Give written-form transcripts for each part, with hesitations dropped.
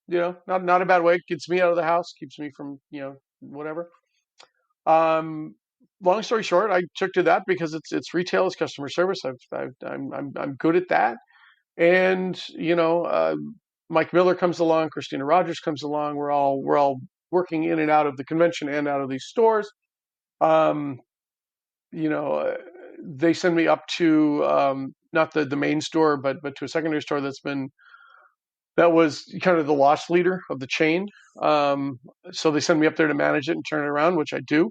not a bad way. Gets me out of the house, keeps me from, whatever. Um, Long story short, I took to that because it's retail, it's customer service. I'm good at that. And Mike Miller comes along, Christina Rogers comes along. We're all working in and out of the convention and out of these stores. Um, you know, uh, they send me up to not the main store, but to a secondary store that was kind of the loss leader of the chain. Um, so they send me up there to manage it and turn it around, which I do.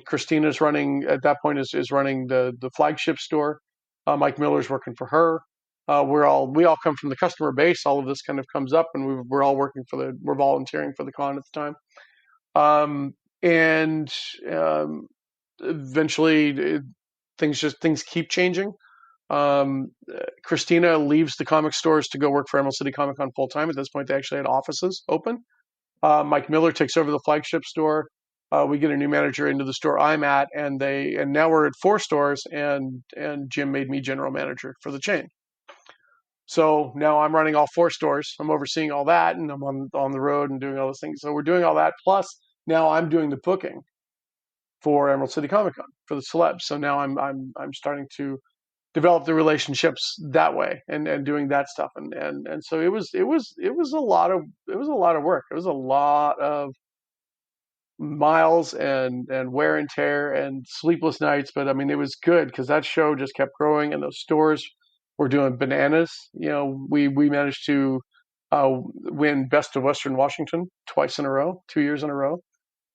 Christina's running at that point is running the flagship store. Mike Miller's working for her. We all come from the customer base. All of this kind of comes up, and we're all we're volunteering for the con at the time. And eventually, things keep changing. Um, Christina leaves the comic stores to go work for Emerald City Comic Con full time. At this point, they actually had offices open. Mike Miller takes over the flagship store. We get a new manager into the store I'm at, and now we're at 4 stores, and Jim made me general manager for the chain. So now I'm running all 4 stores. I'm overseeing all that, and I'm on the road and doing all those things. So we're doing all that. Plus, now I'm doing the booking for Emerald City Comic Con for the celebs. So now I'm starting to develop the relationships that way and doing that stuff. And so it was a lot of work. It was a lot of miles and wear and tear and sleepless nights. But I mean, it was good because that show just kept growing, and those stores were doing bananas. We managed to win Best of Western Washington twice in a row, 2 years in a row.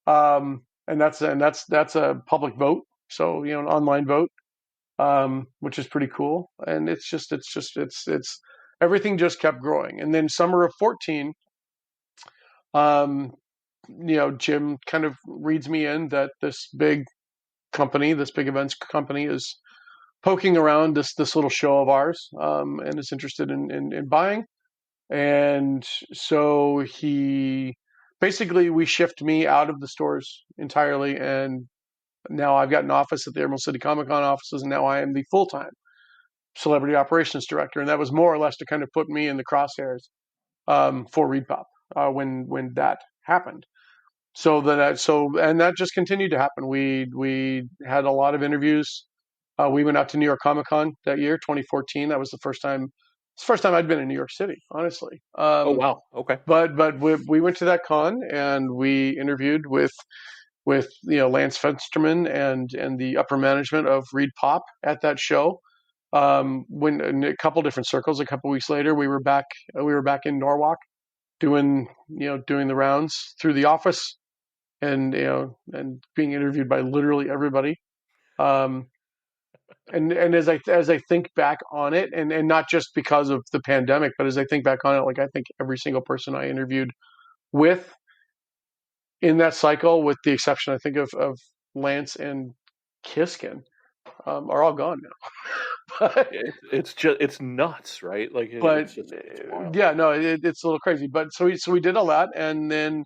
And that's a public vote, so an online vote, which is pretty cool. And it's everything just kept growing. And then summer of 14, um, Jim kind of reads me in that this big events company, is poking around this little show of ours, and is interested in buying. And so he basically we shift me out of the stores entirely, and now I've got an office at the Emerald City Comic Con offices, and now I am the full time celebrity operations director. And that was more or less to kind of put me in the crosshairs for ReedPop when that happened. And that just continued to happen. We had a lot of interviews. We went out to New York Comic Con that year, 2014. That was the first time. It's the first time I'd been in New York City, honestly. Oh, wow. Okay. But we went to that con, and we interviewed with Lance Fensterman and the upper management of Reed Pop at that show. When in a couple different circles, a couple weeks later, we were back in Norwalk doing the rounds through the office, and being interviewed by literally everybody. Um, and as I think back on it, and not just because of the pandemic, but as I think back on it, like I think every single person I interviewed with in that cycle, with the exception I think of Lance and Kiskin, are all gone now. but It's nuts, right? Like but it's wild. yeah, no, it's a little crazy. But so we did all that, and then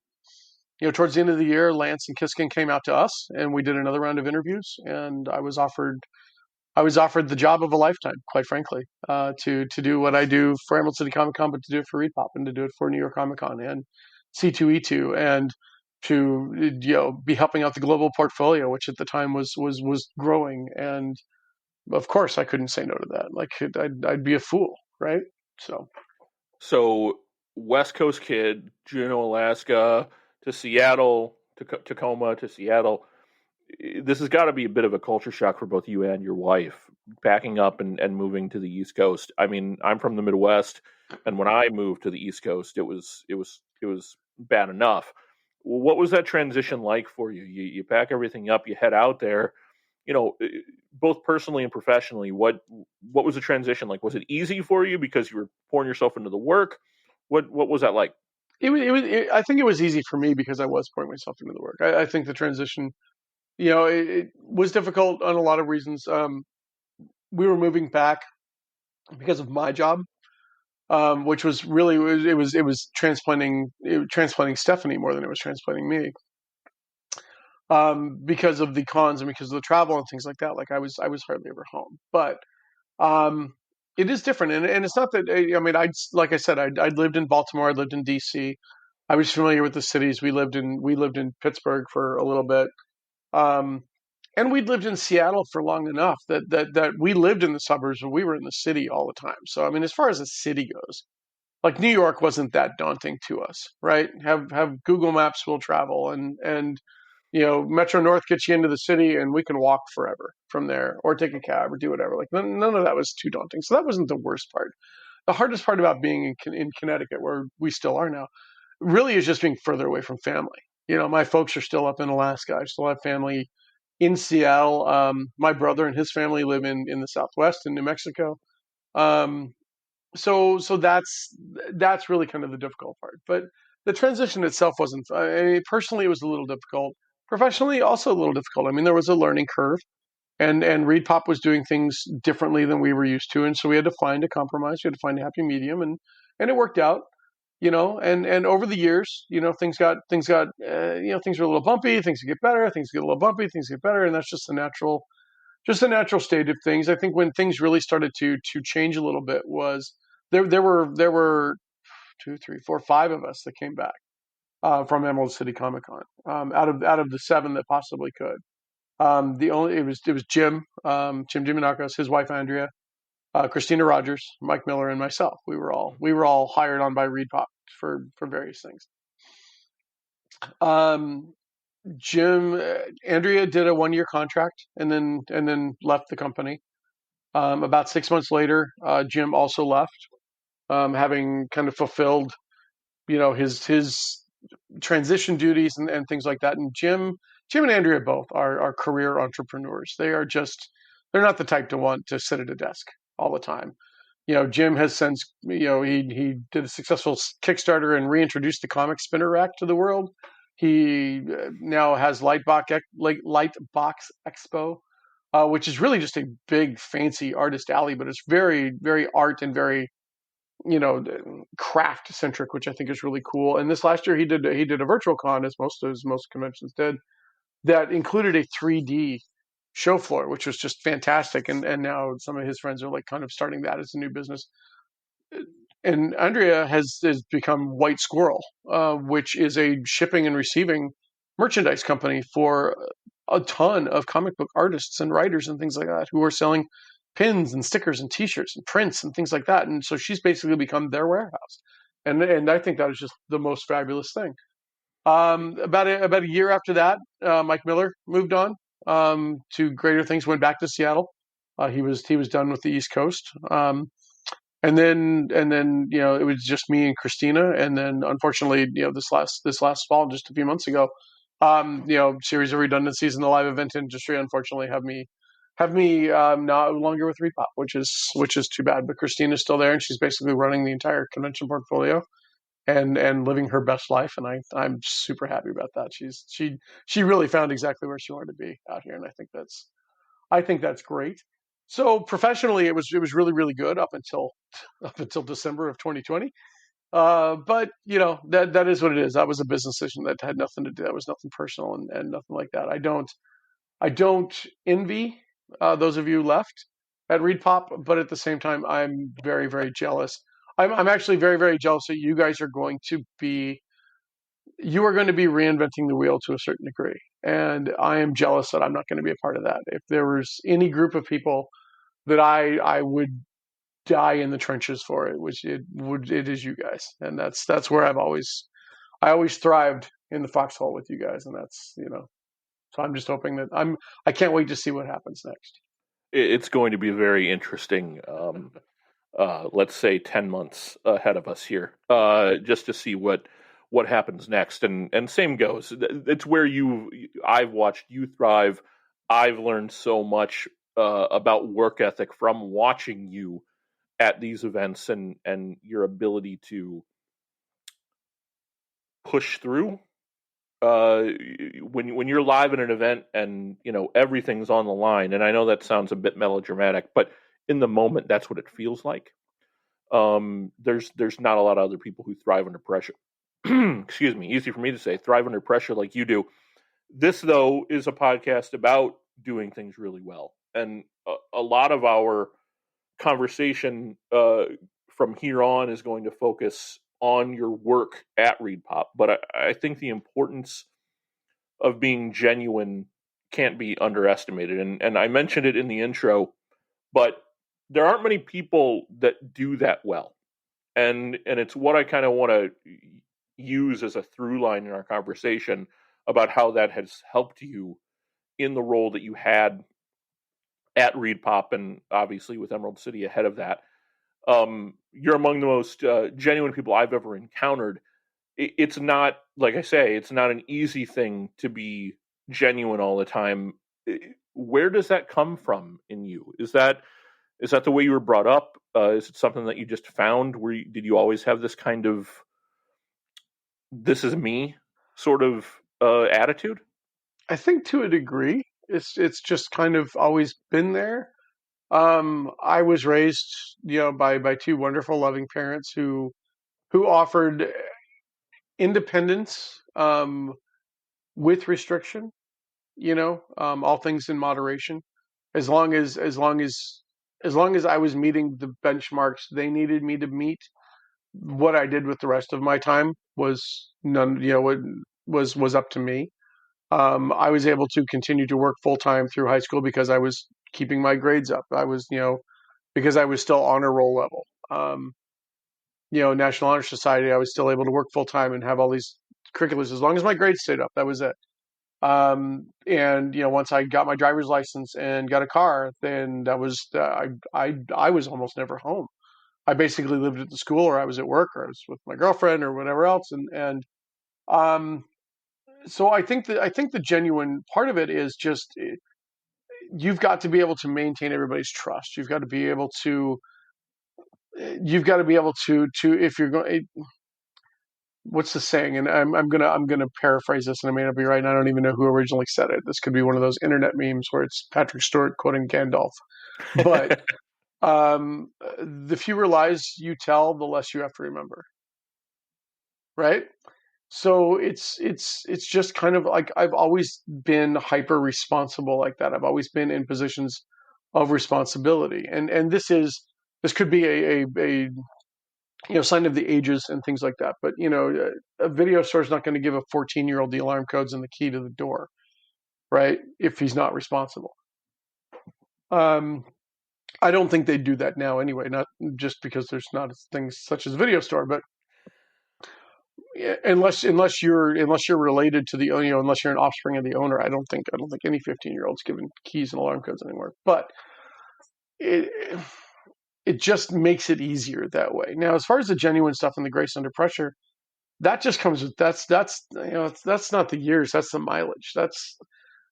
towards the end of the year, Lance and Kiskin came out to us, and we did another round of interviews, and I was offered the job of a lifetime, quite frankly, to do what I do for Emerald City Comic Con, but to do it for ReedPop, and to do it for New York Comic Con and C2E2, and to be helping out the global portfolio, which at the time was growing. And of course, I couldn't say no to that. Like I'd be a fool, right? So So West Coast kid, Juneau, Alaska, to Seattle, to Tacoma, to Seattle. This has got to be a bit of a culture shock for both you and your wife, packing up and moving to the East Coast. I mean, I'm from the Midwest, and when I moved to the East Coast, it was bad enough. What was that transition like for you? You pack everything up, you head out there. You know, both personally and professionally. What was the transition like? Was it easy for you because you were pouring yourself into the work? What was that like? I think it was easy for me because I was pouring myself into the work. I think the transition, it was difficult on a lot of reasons. We were moving back because of my job, which was really it was transplanting Stephanie more than it was transplanting me, because of the cons and because of the travel and things like that. Like I was hardly ever home, but um, It is different, and it's not that I mean I like I said I lived in Baltimore, I lived in D.C. I was familiar with the cities. We lived in Pittsburgh for a little bit, um, and we'd lived in Seattle for long enough that we lived in the suburbs, but we were in the city all the time. So I mean, as far as the city goes, like New York wasn't that daunting to us, right? Have Google Maps will travel, and Metro North gets you into the city, and we can walk forever from there, or take a cab, or do whatever. Like none of that was too daunting. So that wasn't the worst part. The hardest part about being in Connecticut, where we still are now, really is just being further away from family. My folks are still up in Alaska. I still have family in Seattle. My brother and his family live in the Southwest in New Mexico. Um, so that's really kind of the difficult part. But the transition itself wasn't. I mean, personally, it was a little difficult. Professionally, also a little difficult. I mean, there was a learning curve, and Reed Pop was doing things differently than we were used to, and so we had to find a compromise. We had to find a happy medium, and it worked out. And over the years, things were a little bumpy. Things get better. Things get a little bumpy. Things get better, and that's just the natural state of things. I think when things really started to change a little bit was there were two, three, four, five of us that came back from Emerald City Comic Con, out of the seven that possibly could. The only it was Jim Giannakos, his wife Andrea, Christina Rogers, Mike Miller, and myself. We were all hired on by Reed Pop for various things. Um, Andrea did a 1 year contract and then left the company. About 6 months later, Jim also left, having kind of fulfilled his transition duties and things like that. And Jim and Andrea both are career entrepreneurs. They're not the type to want to sit at a desk all the time. Jim has since, he did a successful Kickstarter and reintroduced the comic spinner rack to the world. He now has Lightbox Expo, which is really just a big fancy artist alley, but it's very, very art and very, craft centric, which I think is really cool. And this last year he did a virtual con, as most conventions did, that included a 3D show floor, which was just fantastic. And now some of his friends are like kind of starting that as a new business. And Andrea has become White Squirrel, which is a shipping and receiving merchandise company for a ton of comic book artists and writers and things like that, who are selling pins and stickers and T-shirts and prints and things like that. And so she's basically become their warehouse, and I think that is just the most fabulous thing. About a year after that, Mike Miller moved on to greater things. Went back to Seattle. He was done with the East Coast. And then it was just me and Christina. And then unfortunately, this last fall, just a few months ago, series of redundancies in the live event industry unfortunately have me no longer with Repop, which is too bad. But Christina's still there, and she's basically running the entire convention portfolio and living her best life. And I'm super happy about that. She really found exactly where she wanted to be out here, and I think that's great. So professionally, it was really, really good up until December of 2020. But that is what it is. That was a business decision that had nothing to do. That was nothing personal and nothing like that. I don't envy those of you left at Reed Pop, but at the same time, I'm very, very jealous. I'm actually very, very jealous that you are going to be reinventing the wheel to a certain degree. And I am jealous that I'm not going to be a part of that. If there was any group of people that I would die in the trenches for, it is you guys. And that's where I always thrived in the foxhole with you guys. And so I'm just hoping I can't wait to see what happens next. It's going to be very interesting. Let's say 10 months ahead of us here, just to see what happens next. And same goes. It's where I've watched you thrive. I've learned so much about work ethic from watching you at these events, and your ability to push through. When you're live at an event and everything's on the line, and I know that sounds a bit melodramatic, but in the moment, that's what it feels like. There's not a lot of other people who thrive under pressure. Excuse me, easy for me to say, thrive under pressure like you do. This, though, is a podcast about doing things really well, and a lot of our conversation from here on is going to focus on your work at ReedPop, but I think the importance of being genuine can't be underestimated. And I mentioned it in the intro, but there aren't many people that do that well. And it's what I kind of want to use as a through line in our conversation about how that has helped you in the role that you had at ReedPop and obviously with Emerald City ahead of that. You're among the most genuine people I've ever encountered. It's not, like I say, it's not an easy thing to be genuine all the time. Where does that come from in you? Is that the way you were brought up? Is it something that you just found? Did you always have this kind of "this is me" sort of attitude? I think to a degree, it's just kind of always been there. I was raised, by two wonderful, loving parents who offered independence with restriction. All things in moderation. As long as I was meeting the benchmarks they needed me to meet, what I did with the rest of my time was none. It was up to me. I was able to continue to work full time through high school because I was keeping my grades up. Because I was still honor roll level. National Honor Society, I was still able to work full time and have all these curriculums as long as my grades stayed up. That was it. And once I got my driver's license and got a car, then that was I was almost never home. I basically lived at the school, or I was at work, or I was with my girlfriend, or whatever else. And um, so I think the genuine part of it is just you've got to be able to maintain everybody's trust. You've got to be able to if you're going. What's the saying? And I'm gonna paraphrase this, and I may not be right. And I don't even know who originally said it. This could be one of those internet memes where it's Patrick Stewart quoting Gandalf. But the fewer lies you tell, the less you have to remember, right? So it's just kind of like I've always been hyper responsible like that. I've always been in positions of responsibility, and this could be a sign of the ages and things like that. But a video store is not going to give a 14-year-old the alarm codes and the key to the door, right? If he's not responsible. Um, I don't think they do that now anyway. Not just because there's not things such as a video store, but unless you're related to the unless you're an offspring of the owner, I don't think any 15-year-old's given keys and alarm codes anymore. But it it just makes it easier that way. Now, as far as the genuine stuff and the grace under pressure, that just comes with that's not the years, that's the mileage. That's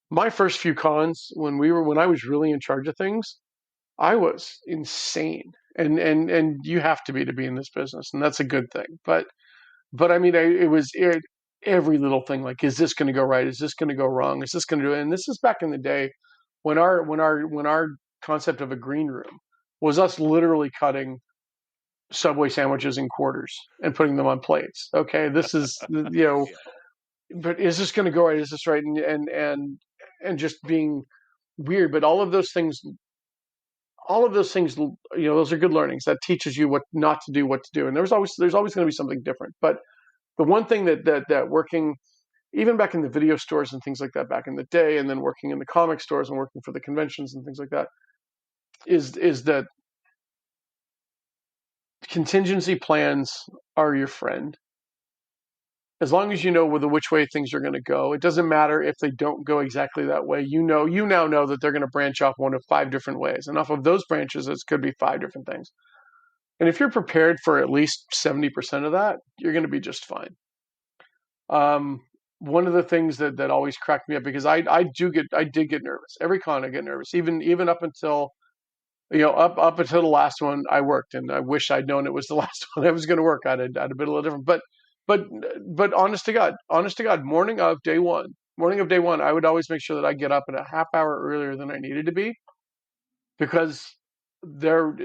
my first few cons when I was really in charge of things. I was insane, and you have to be in this business, and that's a good thing. But I mean, every little thing, like, is this going to go right? Is this going to go wrong? Is this going to do it? And this is back in the day when our concept of a green room was us literally cutting Subway sandwiches in quarters and putting them on plates. Okay, this is Yeah. but is this going to go right? Is this right? And just being weird. But all of those things, those are good learnings. That teaches you what not to do, what to do. And there's always going to be something different. But the one thing that working even back in the video stores and things like that back in the day, and then working in the comic stores and working for the conventions and things like that, is that contingency plans are your friend. As long as you know which way things are going to go, it doesn't matter if they don't go exactly that way. You now know that they're going to branch off one of five different ways, and off of those branches, it could be five different things. And if you're prepared for at least 70% of that, you're going to be just fine. One of the things that always cracked me up, because I did get nervous. Every con I get nervous, even up until up until the last one I worked, and I wish I'd known it was the last one I was going to work. I'd have been a little different. But but honest to God, morning of day one, I would always make sure that I get up at a half hour earlier than I needed to be, because there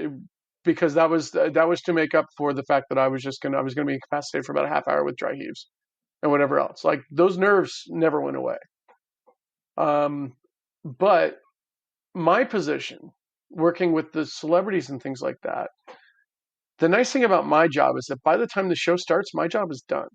because that was to make up for the fact that I was gonna be incapacitated for about a half hour with dry heaves and whatever else. Like, those nerves never went away. But my position working with the celebrities and things like that. The nice thing about my job is that by the time the show starts, my job is done.